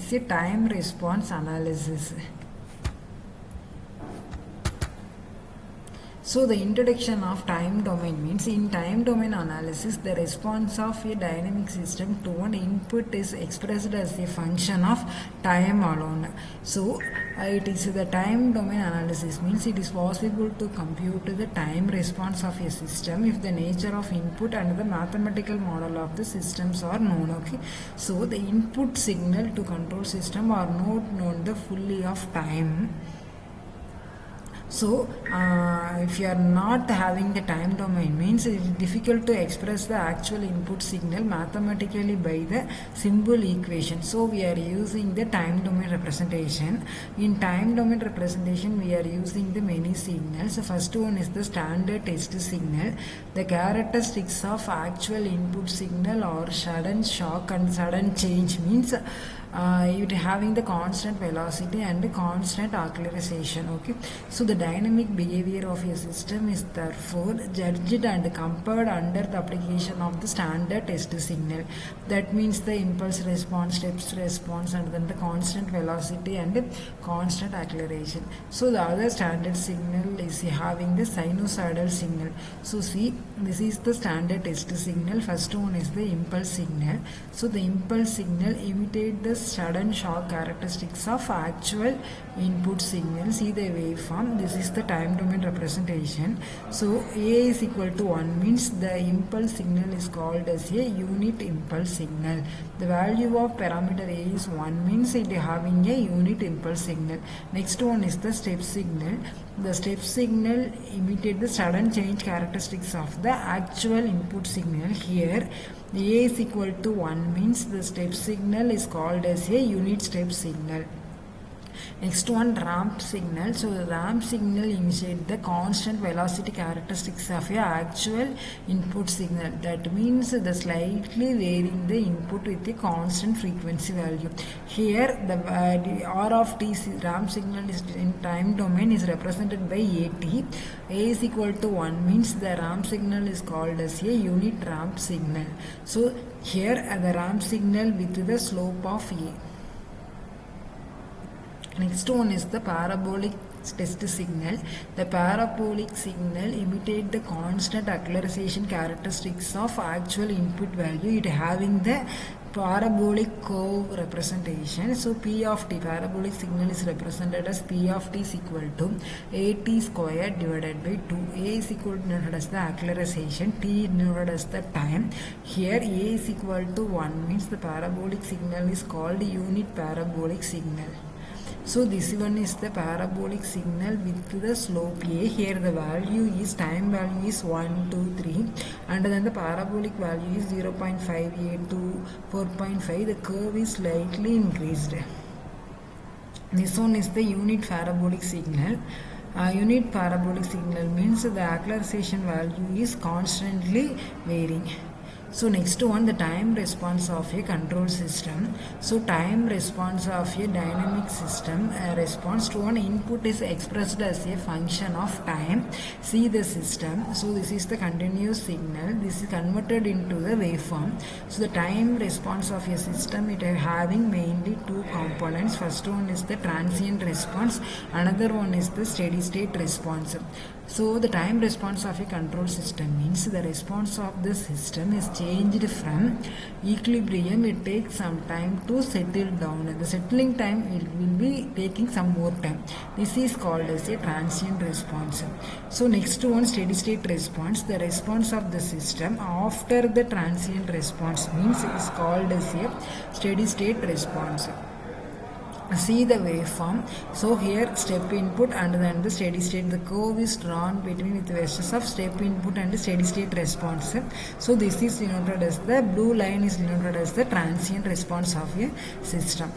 is a time response analysis. So the introduction of time domain means in time domain analysis, the response of a dynamic system to an input is expressed as a function of time alone. So it is the time domain analysis means it is possible to compute the time response of a system if the nature of input and the mathematical model of the systems are known. Okay, so the input signal to control system are not known the fully of time. So if you are not having the time domain means it is difficult to express the actual input signal mathematically by the symbol equation. So we are using the time domain representation. In time domain representation we are using the many signals. The first one is the standard test signal. The characteristics of actual input signal or sudden shock and sudden change means it having the constant velocity and constant acceleration. Okay, so the dynamic behavior of a system is therefore judged and compared under the application of the standard test signal. That means the impulse response, steps response, and then the constant velocity and constant acceleration. So the other standard signal is having the sinusoidal signal. So see, this is the standard test signal. First one is the impulse signal. So the impulse signal imitate the sudden shock characteristics of actual input signal. See the waveform. This is the time domain representation. So A is equal to 1 means the impulse signal is called as a unit impulse signal. The value of parameter A is 1 means it is having a unit impulse signal. Next one is the step signal. The step signal imitate the sudden change characteristics of the actual input signal. Here A is equal to 1 means the step signal is called as a unit step signal. Next one, ramp signal. So the ramp signal imitates the constant velocity characteristics of a actual input signal. That means the slightly varying the input with a constant frequency value. Here the R of t ramp signal is in time domain is represented by AT. A is equal to 1 means the ramp signal is called as a unit ramp signal. So here the ramp signal with the slope of A. Next one is the parabolic test signal. The parabolic signal imitate the constant acceleration characteristics of actual input value. It having the parabolic curve representation. So P of t, parabolic signal is represented as P of t is equal to AT squared divided by 2. A is equal to denoted as the acceleration, T denoted as the time. Here A is equal to 1 means the parabolic signal is called unit parabolic signal. So this one is the parabolic signal with the slope A. Here the value is time value is 1, 2, 3 and then the parabolic value is 0.58 to 4.5. The curve is slightly increased. This one is the unit parabolic signal. Unit parabolic signal means the acceleration value is constantly varying. So next one, the time response of a control system. So time response of a dynamic system, a response to an input is expressed as a function of time. See the system. So this is the continuous signal. This is converted into the waveform. So the time response of a system, it is having mainly two components. First one is the transient response. Another one is the steady state response. So the time response of a control system means the response of the system is changed from equilibrium. It takes some time to settle down. The settling time it will be taking some more time. This is called as a transient response. So next one, steady state response. The response of the system after the transient response means is called as a steady state response. See the waveform. So here step input and then the steady state. The curve is drawn between with the verses of step input and steady state response. So this is denoted as the blue line is denoted as the transient response of a system.